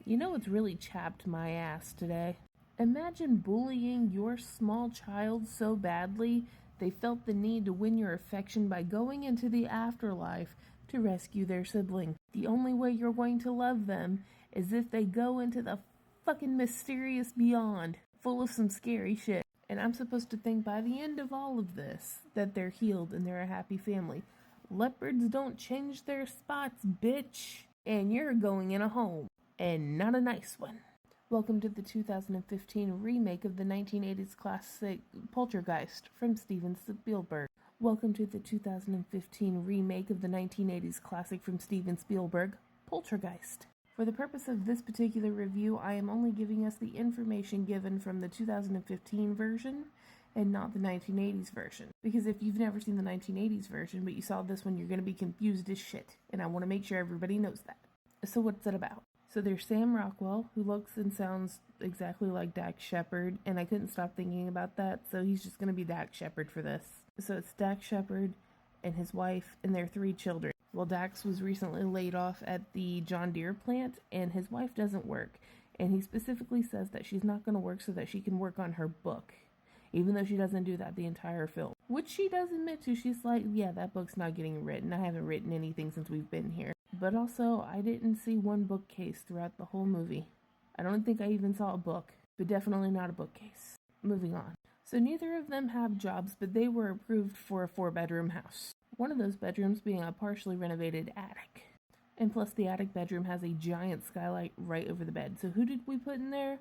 You know what's really chapped my ass today? Imagine bullying your small child so badly they felt the need to win your affection by going into the afterlife to rescue their sibling. The only way you're going to love them is if they go into the fucking mysterious beyond, full of some scary shit. And I'm supposed to think by the end of all of this that they're healed and they're a happy family. Leopards don't change their spots, bitch. And you're going in a home, and not a nice one. Welcome to the 2015 remake of the 1980s classic Poltergeist from Steven Spielberg. Welcome to the 2015 remake of the 1980s classic from Steven Spielberg, Poltergeist. For the purpose of this particular review, I am only giving us the information given from the 2015 version and not the 1980s version. Because if you've never seen the 1980s version, but you saw this one, you're going to be confused as shit. And I want to make sure everybody knows that. So what's it about? So there's Sam Rockwell, who looks and sounds exactly like Dax Shepard, and I couldn't stop thinking about that, so he's just going to be Dax Shepard for this. So it's Dax Shepard and his wife and their 3 children. Well, Dax was recently laid off at the John Deere plant, and his wife doesn't work. And he specifically says that she's not going to work so that she can work on her book, even though she doesn't do that the entire film. Which she does admit to. She's like, yeah, that book's not getting written. I haven't written anything since we've been here. But also, I didn't see one bookcase throughout the whole movie. I don't think I even saw a book, but definitely not a bookcase. Moving on. So neither of them have jobs, but they were approved for a 4-bedroom house. One of those bedrooms being a partially renovated attic. And plus the attic bedroom has a giant skylight right over the bed. So who did we put in there?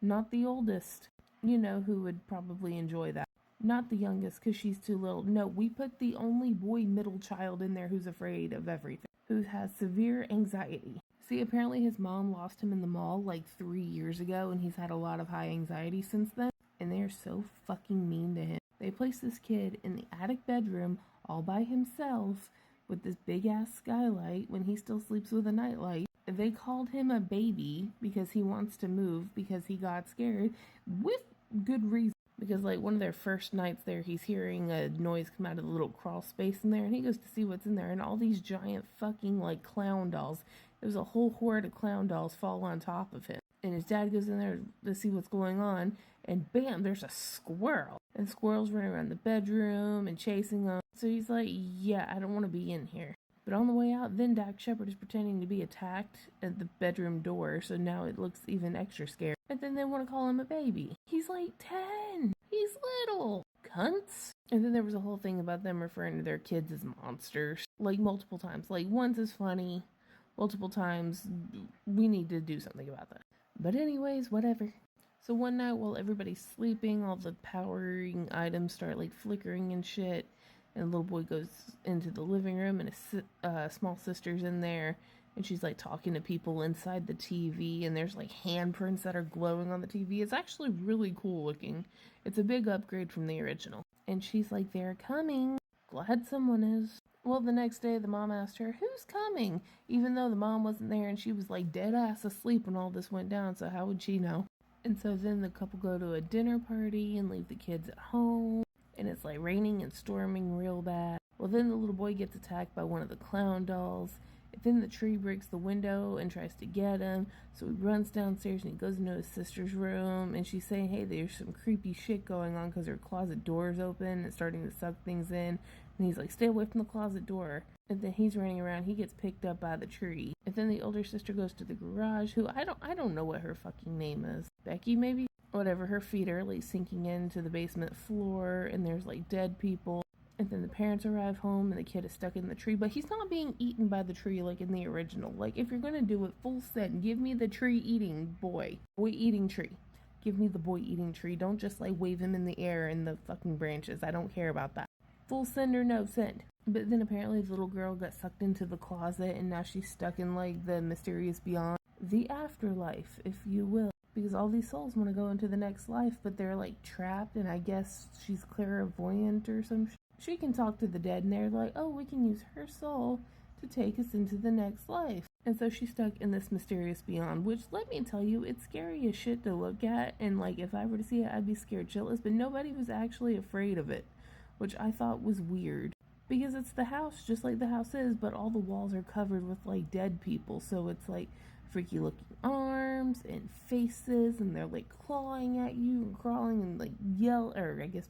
Not the oldest. You know who would probably enjoy that. Not the youngest because she's too little. No, we put the only boy middle child in there who's afraid of everything, who has severe anxiety. See, apparently his mom lost him in the mall like 3 years ago, and he's had a lot of high anxiety since then, and they're so fucking mean to him. They placed this kid in the attic bedroom all by himself with this big-ass skylight when he still sleeps with a nightlight. They called him a baby because he wants to move because he got scared, with good reason. Because, like, one of their first nights there, he's hearing a noise come out of the little crawl space in there, and he goes to see what's in there, and all these giant fucking, like, clown dolls. There's a whole horde of clown dolls fall on top of him. And his dad goes in there to see what's going on, and bam, there's a squirrel. And squirrels running around the bedroom and chasing him. So he's like, yeah, I don't want to be in here. But on the way out, then Dax Shepard is pretending to be attacked at the bedroom door, so now it looks even extra scary. And then they want to call him a baby. He's like 10. He's little. Cunts. And then there was a whole thing about them referring to their kids as monsters. Like multiple times. Like once is funny. Multiple times, we need to do something about that. But anyways, whatever. So one night while everybody's sleeping, all the powering items start like flickering and shit. And the little boy goes into the living room, and his small sister's in there, and she's like talking to people inside the TV, and there's like handprints that are glowing on the TV. It's actually really cool looking. It's a big upgrade from the original. And she's like, they're coming. Glad someone is. Well, the next day the mom asked her, who's coming? Even though the mom wasn't there, and she was like dead ass asleep when all this went down, so how would she know? And so then the couple go to a dinner party and leave the kids at home. And it's like raining and storming real bad. Well, then the little boy gets attacked by one of the clown dolls. And then the tree breaks the window and tries to get him. So he runs downstairs and he goes into his sister's room. And she's saying, hey, there's some creepy shit going on because her closet door's open and starting to suck things in. And he's like, stay away from the closet door. And then he's running around. He gets picked up by the tree. And then the older sister goes to the garage, who I don't know what her fucking name is. Becky, maybe? Whatever, her feet are like sinking into the basement floor, and there's like dead people. And then the parents arrive home and the kid is stuck in the tree, but he's not being eaten by the tree like in the original. Like, if you're gonna do it full send, give me the tree eating boy eating tree. Give me the boy eating tree. Don't just like wave him in the air in the fucking branches. I don't care about that. Full send or no send. But then apparently the little girl got sucked into the closet, and now she's stuck in like the mysterious beyond, the afterlife, if you will. Because all these souls want to go into the next life, but they're like trapped, and I guess she's clairvoyant or some she can talk to the dead, and they're like, oh, we can use her soul to take us into the next life. And so she's stuck in this mysterious beyond, which, let me tell you, it's scary as shit to look at, and like if I were to see it, I'd be scared shitless, but nobody was actually afraid of it, which I thought was weird. Because it's the house, just like the house is, but all the walls are covered with like dead people, so it's like freaky looking arms, arms and faces, and they're like clawing at you and crawling and like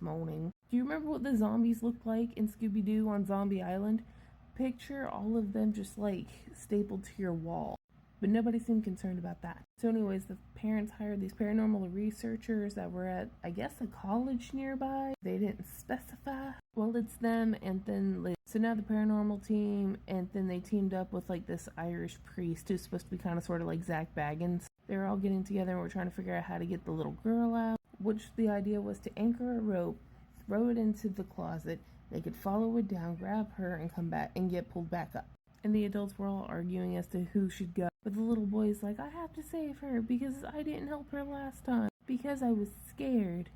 moaning. Do you remember what the zombies looked like in Scooby-Doo on Zombie Island? Picture all of them just like stapled to your wall. But nobody seemed concerned about that. So anyways, the parents hired these paranormal researchers that were at, I guess, a college nearby. They didn't specify. Well, it's them, and then so now the paranormal team, and then they teamed up with like this Irish priest who's supposed to be kind of sort of like Zach Baggins. They were all getting together and we're trying to figure out how to get the little girl out, which the idea was to anchor a rope, throw it into the closet. They could follow it down, grab her, and come back and get pulled back up. And the adults were all arguing as to who should go. But the little boy's like, I have to save her because I didn't help her last time because I was scared.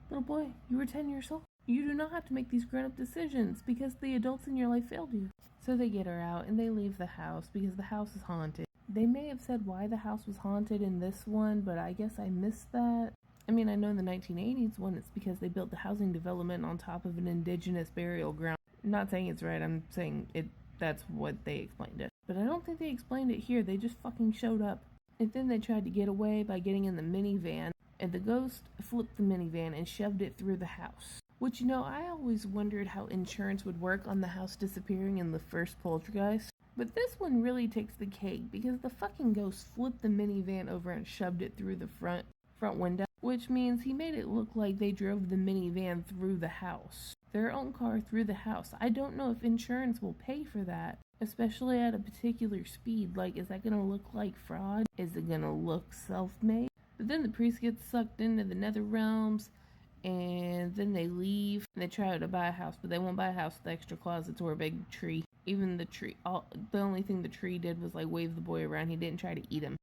Little boy, you were 10 years old. You do not have to make these grown-up decisions because the adults in your life failed you. So they get her out and they leave the house because the house is haunted. They may have said why the house was haunted in this one, but I guess I missed that. I mean, I know in the 1980s one, it's because they built the housing development on top of an indigenous burial ground. I'm not saying it's right, I'm saying that's what they explained it. But I don't think they explained it here, they just fucking showed up. And then they tried to get away by getting in the minivan, and the ghost flipped the minivan and shoved it through the house. Which, you know, I always wondered how insurance would work on the house disappearing in the first Poltergeist. But this one really takes the cake, because the fucking ghost flipped the minivan over and shoved it through the front window. Which means he made it look like they drove the minivan through the house. Their own car through the house. I don't know if insurance will pay for that. Especially at a particular speed. Like, is that gonna look like fraud? Is it gonna look self-made? But then the priest gets sucked into the nether realms. And then they leave. And they try to buy a house. But they won't buy a house with extra closets or a big tree. Even the tree. The only thing the tree did was like wave the boy around. He didn't try to eat him.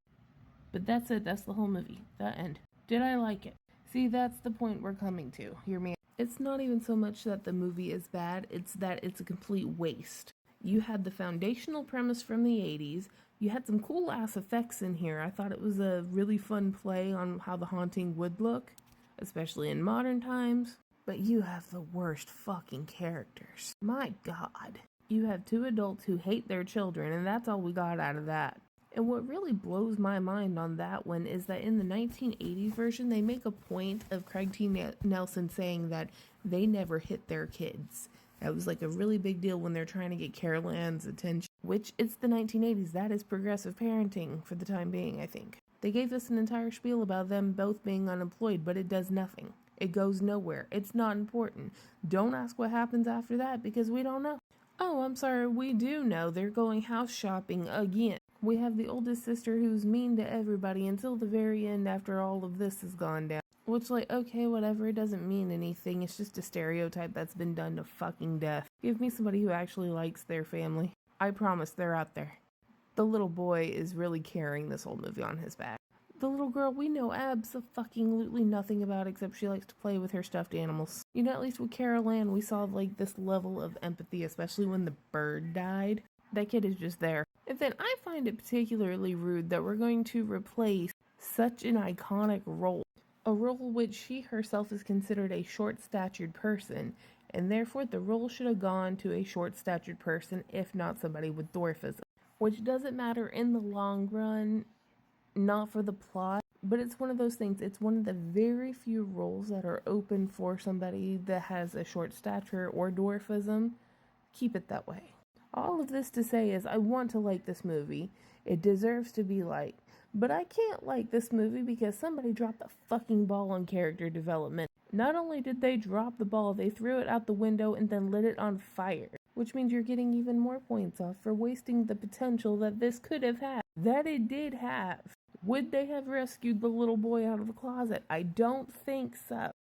But that's it. That's the whole movie. The end. Did I like it? See, that's the point we're coming to. Hear me out. It's not even so much that the movie is bad, it's that it's a complete waste. You had the foundational premise from the 80s, you had some cool ass effects in here. I thought it was a really fun play on how the haunting would look, especially in modern times. But you have the worst fucking characters. My God. You have two adults who hate their children, and that's all we got out of that. And what really blows my mind on that one is that in the 1980s version, they make a point of Craig T. Nelson saying that they never hit their kids. That was like a really big deal when they're trying to get Carol Ann's attention. Which, it's the 1980s. That is progressive parenting for the time being, I think. They gave us an entire spiel about them both being unemployed, but it does nothing. It goes nowhere. It's not important. Don't ask what happens after that because we don't know. Oh, I'm sorry, we do know. They're going house shopping again. We have the oldest sister who's mean to everybody until the very end after all of this has gone down. Which, like, okay, whatever, it doesn't mean anything. It's just a stereotype that's been done to fucking death. Give me somebody who actually likes their family. I promise they're out there. The little boy is really carrying this whole movie on his back. The little girl, we know abso-fucking-lutely nothing about except she likes to play with her stuffed animals. You know, at least with Carol Ann, we saw, like, this level of empathy, especially when the bird died. That kid is just there. And then I find it particularly rude that we're going to replace such an iconic role. A role which she herself is considered a short-statured person, and therefore the role should have gone to a short-statured person, if not somebody with dwarfism. Which doesn't matter in the long run, not for the plot, but it's one of those things. It's one of the very few roles that are open for somebody that has a short stature or dwarfism. Keep it that way. All of this to say is I want to like this movie. It deserves to be liked. But I can't like this movie because somebody dropped the fucking ball on character development. Not only did they drop the ball, they threw it out the window and then lit it on fire. Which means you're getting even more points off for wasting the potential that this could have had. That it did have. Would they have rescued the little boy out of the closet? I don't think so.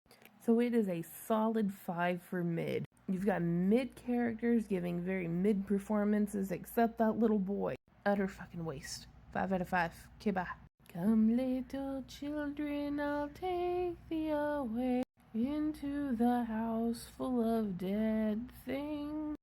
So it is a solid 5 for mid. You've got mid characters giving very mid performances except that little boy. Utter fucking waste. 5 out of 5. Okay, bye. Come little children, I'll take thee away into the house full of dead things.